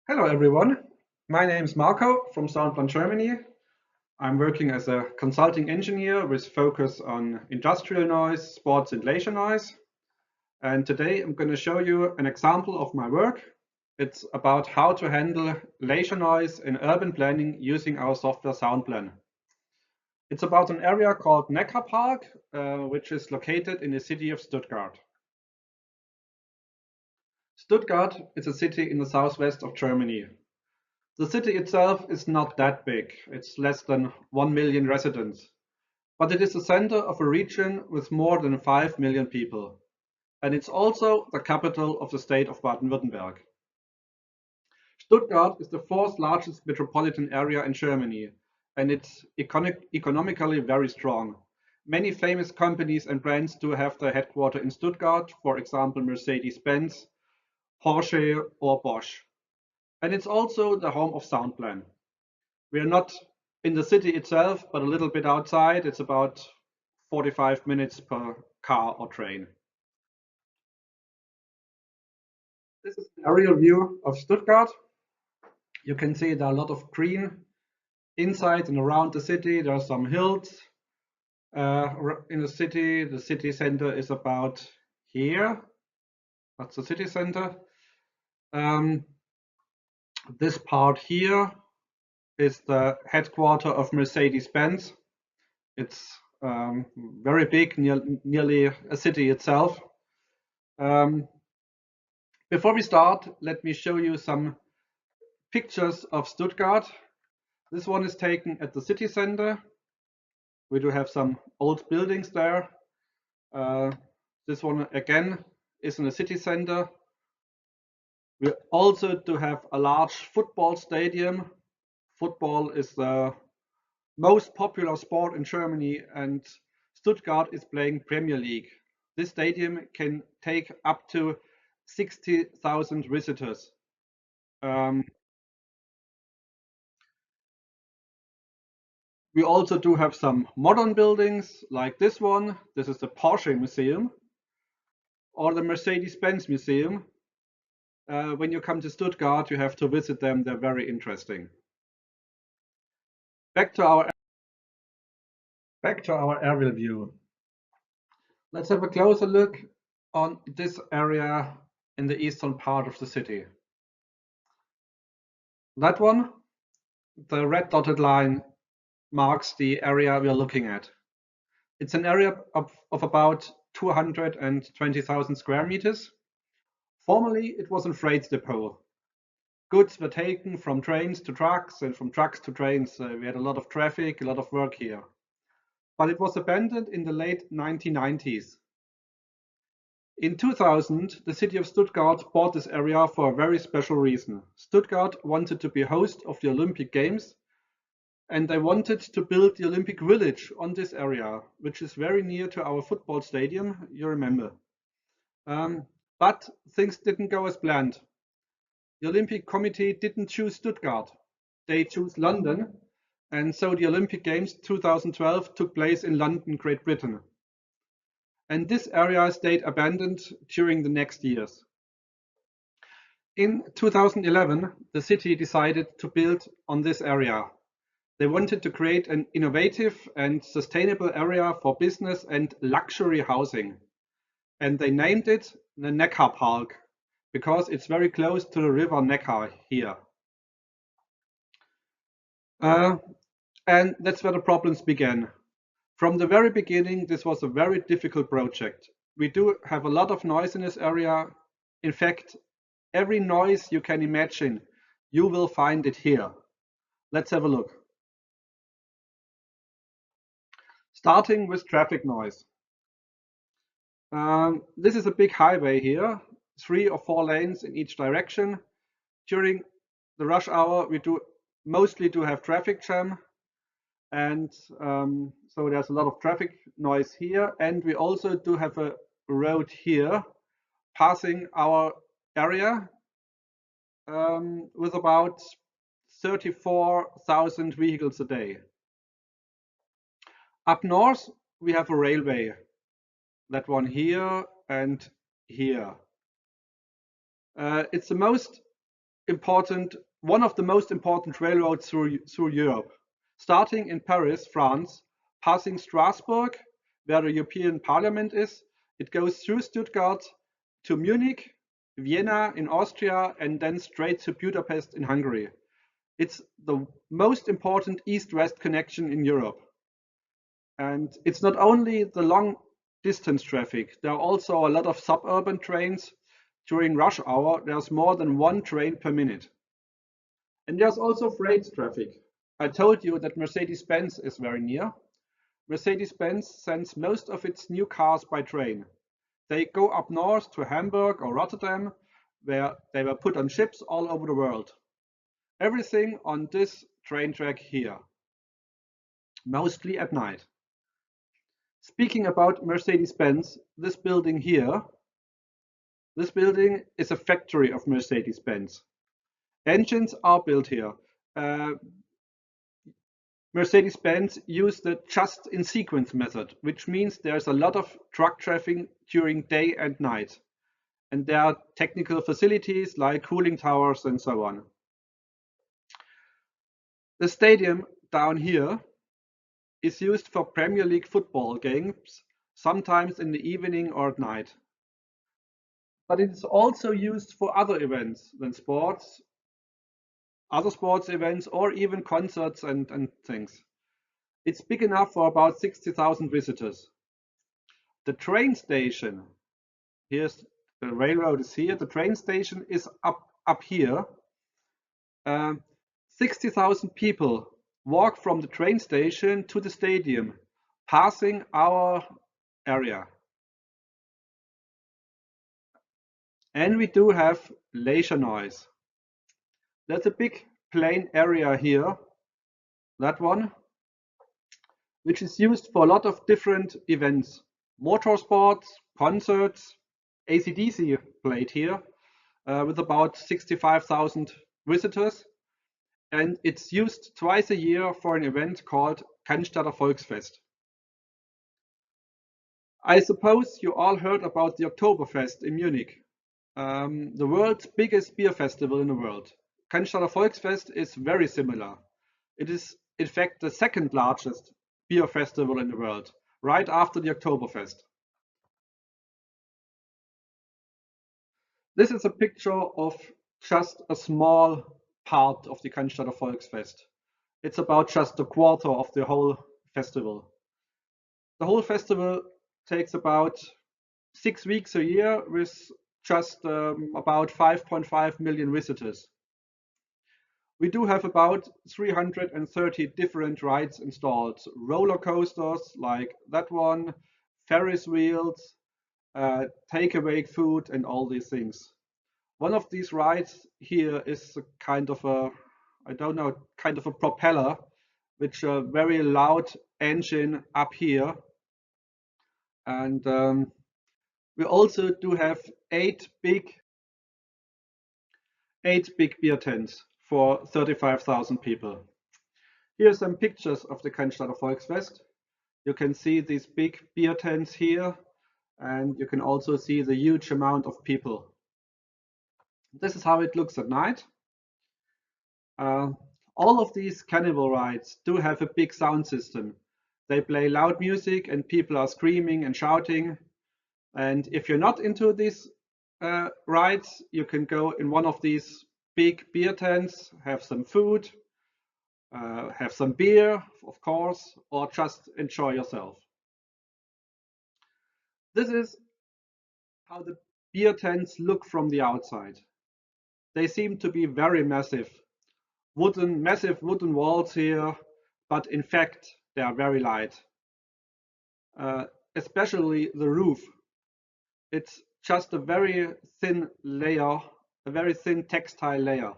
Hello everyone, my name is Marco from SoundPLAN Germany. I'm working as a consulting engineer with focus on industrial noise, sports and leisure noise. And today I'm going to show you an example of my work. It's about how to handle leisure noise in urban planning using our software SoundPLAN. It's about an area called NeckarPark, which is located in the city of Stuttgart. Stuttgart is a city in the southwest of Germany. The city itself is not that big, it's less than 1 million residents, but it is the center of a region with more than 5 million people. And it's also the capital of the state of Baden-Württemberg. Stuttgart is the fourth largest metropolitan area in Germany, and it's economically very strong. Many famous companies and brands do have their headquarters in Stuttgart, for example Mercedes-Benz, Porsche or Bosch. And it's also the home of SoundPLAN. We are not in the city itself, but a little bit outside. It's about 45 minutes per car or train. This is an aerial view of Stuttgart. You can see there are a lot of green inside and around the city. There are some hills in the city. The city center is about here. That's the city center. This part here is the headquarters of Mercedes-Benz. It's very big, nearly a city itself. Before we start, let me show you some pictures of Stuttgart. This one is taken at the city center. We do have some old buildings there. This one again is in the city center. We also do have a large football stadium. Football is the most popular sport in Germany, and Stuttgart is playing Premier League. This stadium can take up to 60,000 visitors. We also do have some modern buildings like this one. This is the Porsche Museum or the Mercedes-Benz Museum. When you come to Stuttgart, you have to visit them. They're very interesting. Back to our aerial view. Let's have a closer look on this area in the eastern part of the city. That one, the red dotted line, marks the area we are looking at. It's an area of about 220,000 square meters. Formerly, it was a freight depot. Goods were taken from trains to trucks and from trucks to trains. We had a lot of traffic, a lot of work here. But it was abandoned in the late 1990s. In 2000, the city of Stuttgart bought this area for a very special reason. Stuttgart wanted to be host of the Olympic Games, and they wanted to build the Olympic Village on this area, which is very near to our football stadium, you remember. But things didn't go as planned. The Olympic Committee didn't choose Stuttgart. They chose London, and so the Olympic Games 2012 took place in London, Great Britain. And this area stayed abandoned during the next years. In 2011, the city decided to build on this area. They wanted to create an innovative and sustainable area for business and luxury housing. And they named it the NeckarPark because it's very close to the river Neckar here. And that's where the problems began. From the very beginning, this was a very difficult project. We do have a lot of noise in this area. In fact, every noise you can imagine, you will find it here. Let's have a look. Starting with traffic noise. This is a big highway here, 3 or 4 lanes in each direction. During the rush hour, we mostly have traffic jam. And so there's a lot of traffic noise here. And we also do have a road here passing our area with about 34,000 vehicles a day. Up north, we have a railway, that one here and here. It's the most one of the most important railroads through Europe, starting in Paris, France, passing Strasbourg, where the European Parliament is. It goes through Stuttgart to Munich, Vienna in Austria, and then straight to Budapest in Hungary. It's the most important east-west connection in Europe. And it's not only the long distance traffic, there are also a lot of suburban trains. During rush hour, there's more than one train per minute. And there's also freight traffic. I told you that Mercedes-Benz is very near. Mercedes-Benz sends most of its new cars by train. They go up north to Hamburg or Rotterdam, where they were put on ships all over the world. Everything on this train track here, mostly at night. Speaking about Mercedes-Benz, this building here, this building is a factory of Mercedes-Benz. Engines are built here. Mercedes-Benz use the just-in-sequence method, which means there's a lot of truck traffic during day and night. And there are technical facilities like cooling towers and so on. The stadium down here is used for Premier League football games, sometimes in the evening or at night. But it is also used for other events than sports, other sports events, or even concerts and things. It's big enough for about 60,000 visitors. The train station, here's the railroad is here, the train station is up here. 60,000 people walk from the train station to the stadium, passing our area. And we do have leisure noise. There's a big plain area here, that one, which is used for a lot of different events. Motorsports, concerts, AC/DC played here with about 65,000 visitors. And it's used twice a year for an event called Cannstatter Volksfest. I suppose you all heard about the Oktoberfest in Munich, the world's biggest beer festival in the world. Cannstatter Volksfest is very similar. It is, in fact, the second largest beer festival in the world, right after the Oktoberfest. This is a picture of just a small part of the Cannstatter Volksfest. It's about just a quarter of the whole festival. The whole festival takes about 6 weeks a year with just about 5.5 million visitors. We do have about 330 different rides installed. Roller coasters like that one, Ferris wheels, takeaway food and all these things. One of these rides here is a kind of a, kind of a propeller, which a very loud engine up here. And we also do have 8 big beer tents for 35,000 people. Here are some pictures of the Cannstatter Volksfest. You can see these big beer tents here, and you can also see the huge amount of people. This is how it looks at night. All of these carnival rides do have a big sound system. They play loud music and people are screaming and shouting. And if you're not into these rides, you can go in one of these big beer tents, have some food, have some beer, of course, or just enjoy yourself. This is how the beer tents look from the outside. They seem to be very massive. Massive wooden walls here, but in fact, they are very light. Especially the roof. It's just a very thin layer, a very thin textile layer.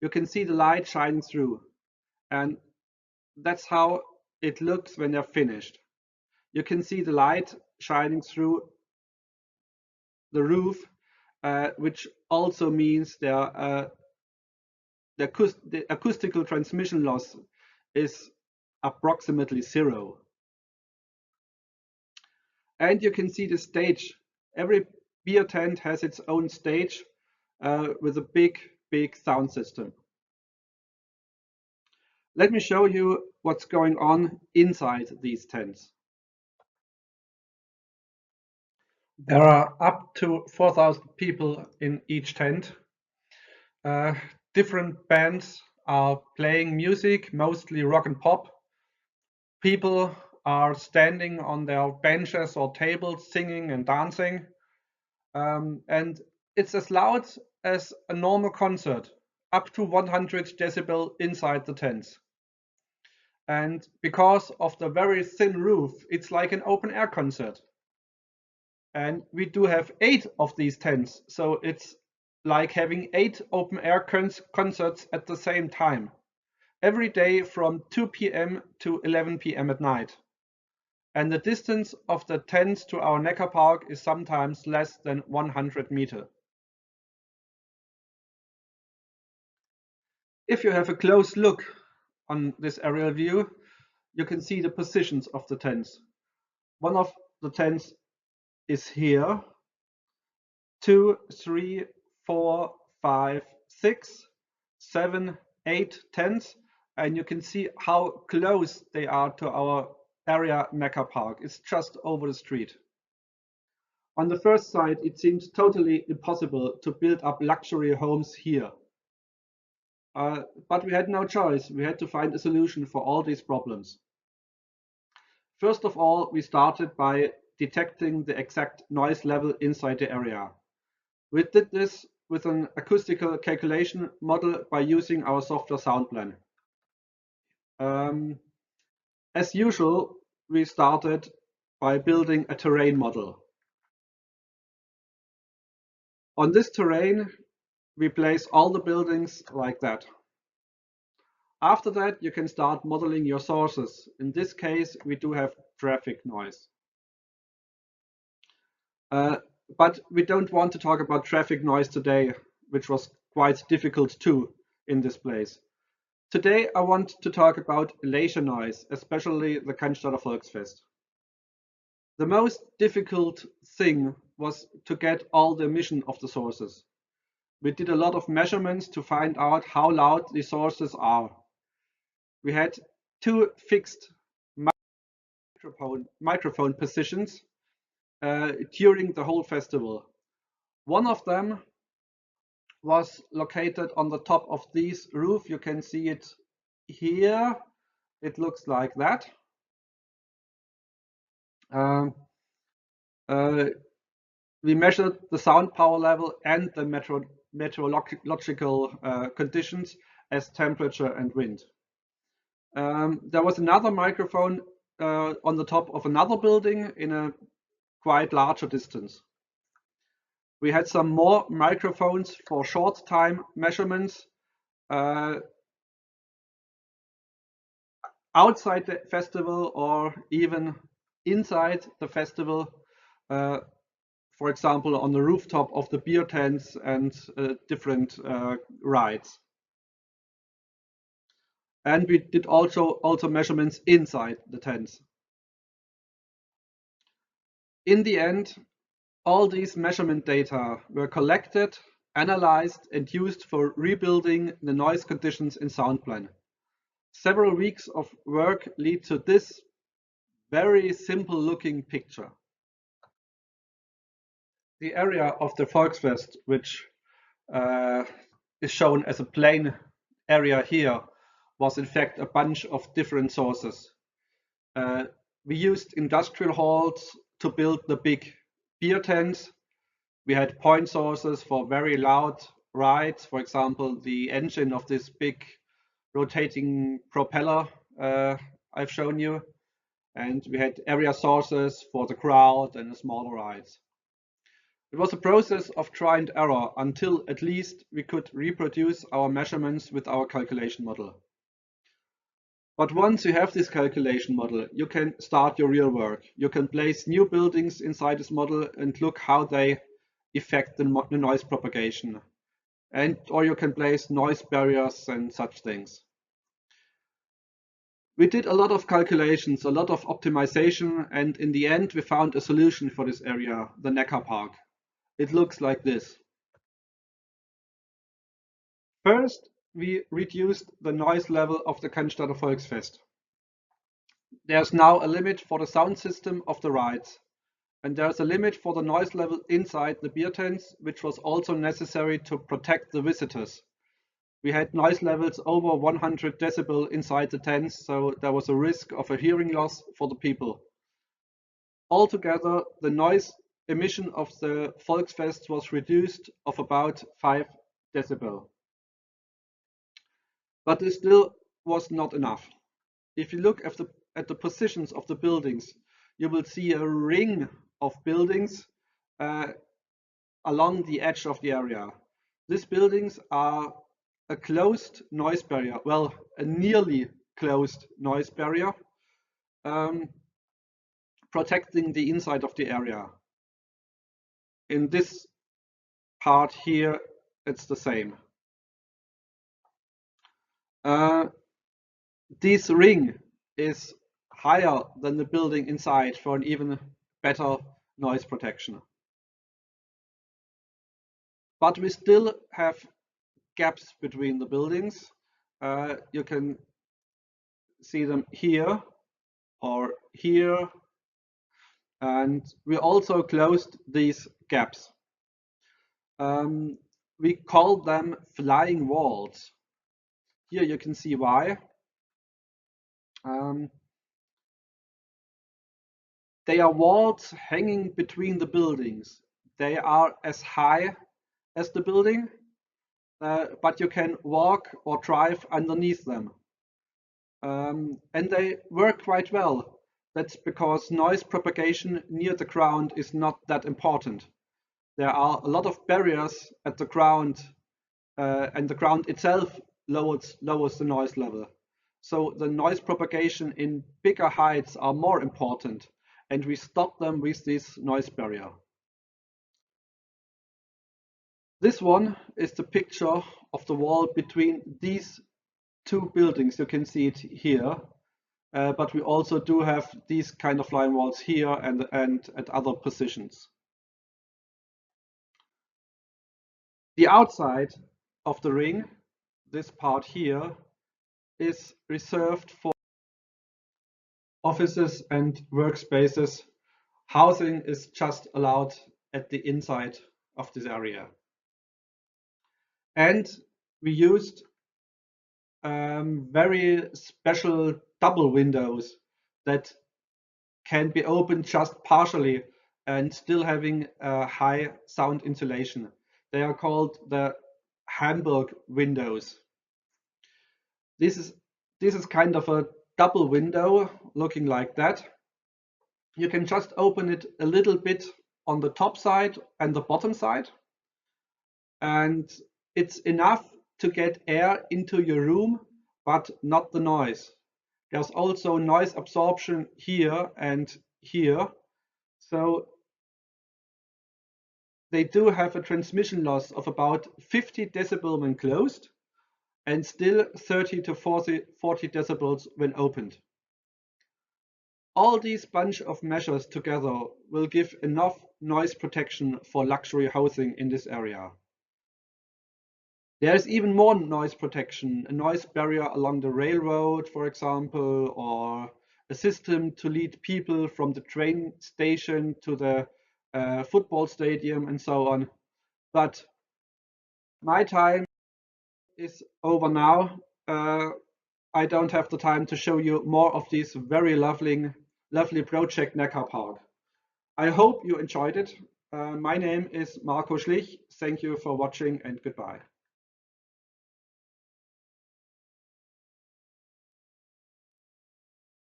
You can see the light shining through, and that's how it looks when they're finished. You can see the light shining through the roof, which also means the acoustical transmission loss is approximately 0. And you can see the stage. Every beer tent has its own stage with a big big sound system. Let me show you what's going on inside these tents. There are up to 4,000 people in each tent. Different bands are playing music, mostly rock and pop. People are standing on their benches or tables singing and dancing. And it's as loud as a normal concert, up to 100 decibel inside the tents. And because of the very thin roof, it's like an open air concert. And we do have 8 of these tents, so it's like having 8 open air concerts at the same time, every day from 2 p.m. to 11 p.m. at night. And the distance of the tents to our NeckarPark is sometimes less than 100 meters. If you have a close look on this aerial view, you can see the positions of the tents. One of the tents is here. 2, 3, 4, 5, 6, 7, 8 tents, and you can see how close they are to our area NeckarPark. It's just over the street. On the first sight, it seems totally impossible to build up luxury homes here. But we had no choice. We had to find a solution for all these problems. First of all, we started by detecting the exact noise level inside the area. We did this with an acoustical calculation model by using our software SoundPLAN. As usual, we started by building a terrain model. On this terrain, we place all the buildings like that. After that, you can start modeling your sources. In this case, we do have traffic noise. But we don't want to talk about traffic noise today, which was quite difficult too in this place. Today I want to talk about aviation noise, especially the Cannstatter Volksfest. The most difficult thing was to get all the emission of the sources. We did a lot of measurements to find out how loud the sources are. We had 2 fixed microphone positions during the whole festival. One of them was located on the top of this roof. You can see it here. It looks like that. We measured the sound power level and the meteorological conditions as temperature and wind. There was another microphone on the top of another building in a quite larger distance. We had some more microphones for short time measurements outside the festival or even inside the festival, for example on the rooftop of the beer tents and different rides. And we did also measurements inside the tents. In the end, all these measurement data were collected, analyzed and used for rebuilding the noise conditions in SoundPLAN. Several weeks of work lead to this very simple looking picture. The area of the Volksfest, which is shown as a plain area here, was in fact a bunch of different sources. We used industrial halls to build the big beer tents. We had point sources for very loud rides, for example, the engine of this big rotating propeller I've shown you. And we had area sources for the crowd and the smaller rides. It was a process of try and error until at least we could reproduce our measurements with our calculation model. But once you have this calculation model, you can start your real work. You can place new buildings inside this model and look how they affect the noise propagation. Or you can place noise barriers and such things. We did a lot of calculations, a lot of optimization, and in the end we found a solution for this area, the NeckarPark. It looks like this. First, we reduced the noise level of the Cannstatter Volksfest. There's now a limit for the sound system of the rides, and there's a limit for the noise level inside the beer tents, which was also necessary to protect the visitors. We had noise levels over 100 decibel inside the tents, so there was a risk of a hearing loss for the people. Altogether, the noise emission of the Volksfest was reduced of about 5 decibel. But this still was not enough. If you look at the positions of the buildings, you will see a ring of buildings along the edge of the area. These buildings are a closed noise barrier, well, a nearly closed noise barrier, protecting the inside of the area. In this part here, it's the same. This ring is higher than the building inside for an even better noise protection. But we still have gaps between the buildings. You can see them here or here, and we also closed these gaps. We call them flying walls. Here you can see why. They are walls hanging between the buildings. They are as high as the building, but you can walk or drive underneath them. And they work quite well. That's because noise propagation near the ground is not that important. There are a lot of barriers at the ground, and the ground itself lowers the noise level. So the noise propagation in bigger heights are more important, and we stop them with this noise barrier. This one is the picture of the wall between these two buildings. You can see it here, but we also do have these kind of line walls here and at other positions. The outside of the ring, this part here, is reserved for offices and workspaces. Housing is just allowed at the inside of this area. And we used very special double windows that can be opened just partially and still having a high sound insulation. They are called the Hamburg windows. This is kind of a double window looking like that. You can just open it a little bit on the top side and the bottom side, and it's enough to get air into your room, but not the noise. There's also noise absorption here and here, so they do have a transmission loss of about 50 decibel when closed, and still 30 to 40 decibels when opened. All these bunch of measures together will give enough noise protection for luxury housing in this area. There is even more noise protection, a noise barrier along the railroad, for example, or a system to lead people from the train station to the football stadium and so on. But my time is over now. I don't have the time to show you more of this very lovely project NeckarPark. I hope you enjoyed it. My name is Marco Schlich. Thank you for watching and goodbye.